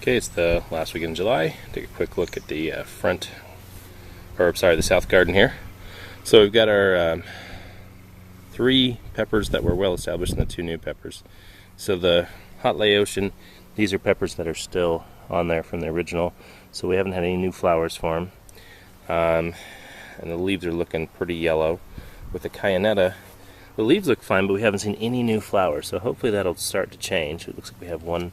Okay, it's the last week in July. Take a quick look at the the south garden here. So we've got our 3 peppers that were well established and the 2 new peppers. So the Hot Laotian, these are peppers that are still on there from the original. So we haven't had any new flowers for them. And the leaves are looking pretty yellow. With the Cayennetta, the leaves look fine, but we haven't seen any new flowers. So hopefully that'll start to change. It looks like we have 1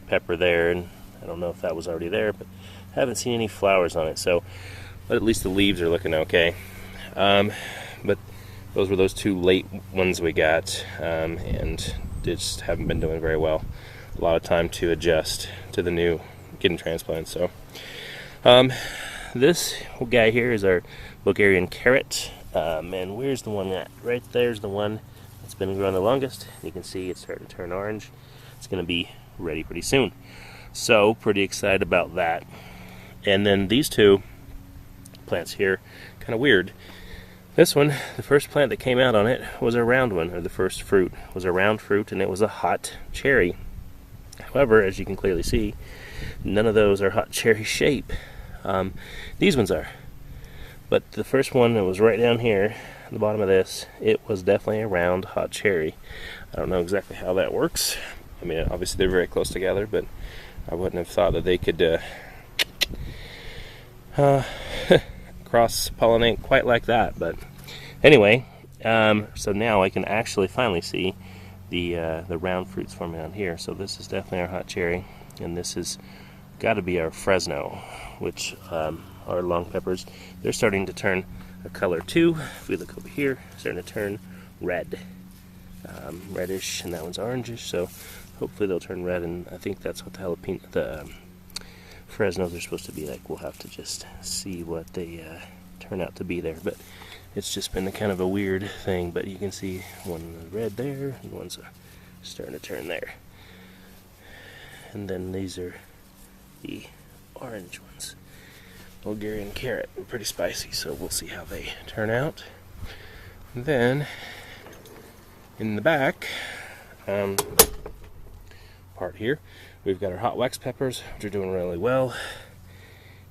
pepper there, and I don't know if that was already there, but I haven't seen any flowers on it. So, but at least the leaves are looking okay. But those were those 2 late ones we got, and just haven't been doing very well. A lot of time to adjust to the new getting transplants. So, this guy here is our Bulgarian carrot. And where's the one at? Right there's the one that's been growing the longest. You can see it's starting to turn orange. It's going to be ready pretty soon. So, pretty excited about that. And then these 2 plants here, kind of weird. This one, the first plant that came out on it was a round one, or the first fruit was a round fruit, and it was a hot cherry. However, as you can clearly see, none of those are hot cherry shape. These ones are. But the first one that was right down here, at the bottom of this, it was definitely a round hot cherry. I don't know exactly how that works. I mean, obviously they're very close together, but I wouldn't have thought that they could cross-pollinate quite like that. But anyway, so now I can actually finally see the round fruits forming on here. So this is definitely our hot cherry, and this has got to be our Fresno, which are long peppers. They're starting to turn a color too. If we look over here, starting to turn red, reddish, and that one's orangish. So hopefully they'll turn red, and I think that's what the Fresnos are supposed to be like. We'll have to just see what they turn out to be there. But it's just been kind of a weird thing. But you can see one red there, and one's starting to turn there. And then these are the orange ones. Bulgarian carrot, pretty spicy, so we'll see how they turn out. And then in the back part here, we've got our hot wax peppers, which are doing really well,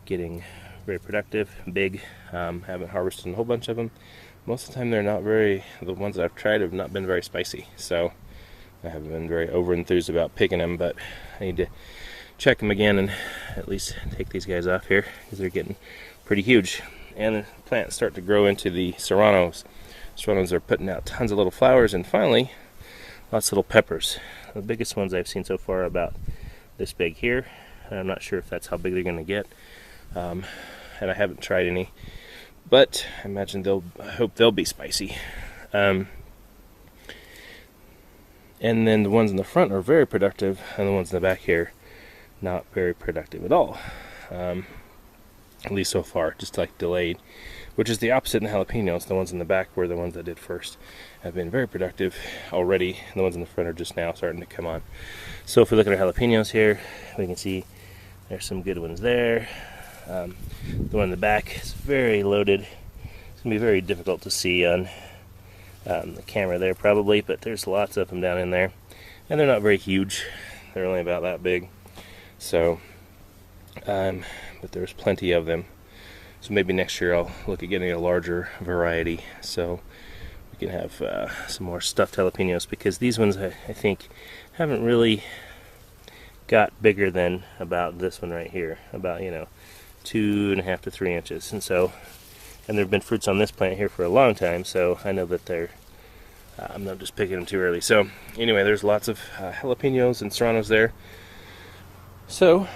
getting very productive, big. Haven't harvested a whole bunch of them. Most of the time the ones that I've tried have not been very spicy, so I haven't been very over enthused about picking them, but I need to check them again and at least take these guys off here because they're getting pretty huge. And the plants start to grow into the serranos. Serranos are putting out tons of little flowers, and finally lots of little peppers. The biggest ones I've seen so far are about this big here. I'm not sure if that's how big they're going to get, and I haven't tried any, but I imagine I hope they'll be spicy. And then the ones in the front are very productive, and the ones in the back here not very productive at all, at least so far, just like delayed, which is the opposite in jalapenos. The ones in the back were the ones that did first, have been very productive already, and the ones in the front are just now starting to come on. So if we look at our jalapenos here, we can see there's some good ones there. The one in the back is very loaded. It's going to be very difficult to see on the camera there probably, but there's lots of them down in there, and they're not very huge. They're only about that big. So, but there's plenty of them. So maybe next year I'll look at getting a larger variety, so we can have some more stuffed jalapenos, because these ones I think haven't really got bigger than about this one right here, about 2.5 to 3 inches. And so, and there have been fruits on this plant here for a long time, so I know that I'm not just picking them too early. So anyway, there's lots of jalapenos and serranos there. So,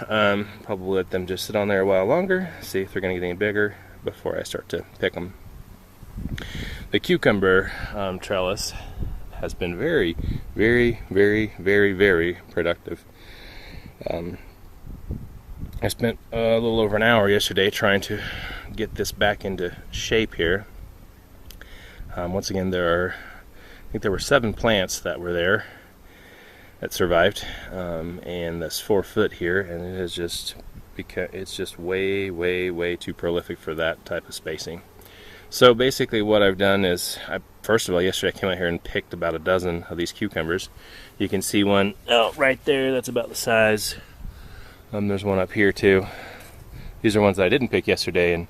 probably let them just sit on there a while longer, see if they're going to get any bigger before I start to pick them. The cucumber trellis has been very, very, very, very, very productive. I spent a little over an hour yesterday trying to get this back into shape here. Once again, I think there were 7 plants that were there that survived, and this 4 foot here, and it is just it's just way, way, way too prolific for that type of spacing. So basically what I've done is, first of all, yesterday I came out here and picked about a dozen of these cucumbers. You can see one right there, that's about the size There's one up here too. These are ones that I didn't pick yesterday, and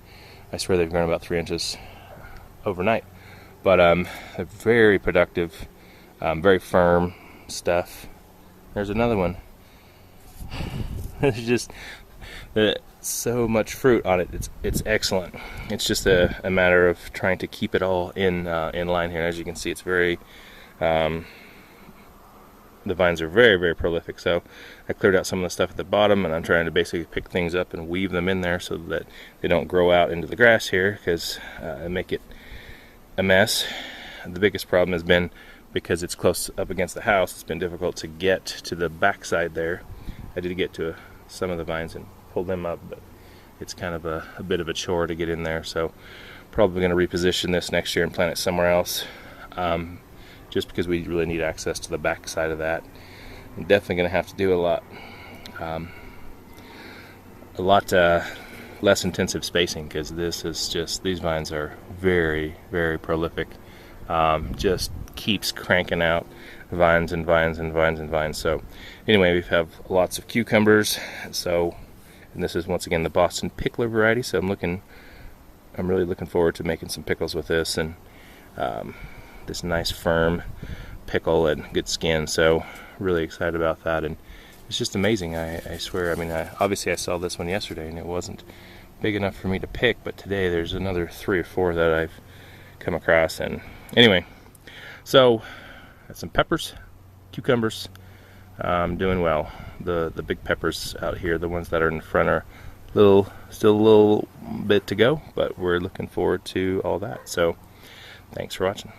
I swear they've grown about 3 inches overnight. But they're very productive, very firm stuff. There's another one. There's just so much fruit on it. It's excellent. It's just a matter of trying to keep it all in line here. And as you can see, it's very the vines are very, very prolific. So I cleared out some of the stuff at the bottom, and I'm trying to basically pick things up and weave them in there so that they don't grow out into the grass here, because I make it a mess. The biggest problem has been, because it's close up against the house, it's been difficult to get to the back side there. I did get to some of the vines and pull them up, but it's kind of a bit of a chore to get in there. So probably going to reposition this next year and plant it somewhere else, just because we really need access to the back side of that. I'm definitely going to have to do a lot less intensive spacing, because this is just, these vines are very, very prolific. Just keeps cranking out vines and vines and vines and vines. So anyway, we have lots of cucumbers. So, and this is once again the Boston Pickler variety. So I'm really looking forward to making some pickles with this, and this nice firm pickle and good skin. So really excited about that, and it's just amazing. I swear, I mean, obviously I saw this one yesterday and it wasn't big enough for me to pick, but today there's another 3 or 4 that I've come across. And anyway, so got some peppers, cucumbers, doing well. The big peppers out here, the ones that are in front, are still a little bit to go, but we're looking forward to all that. So thanks for watching.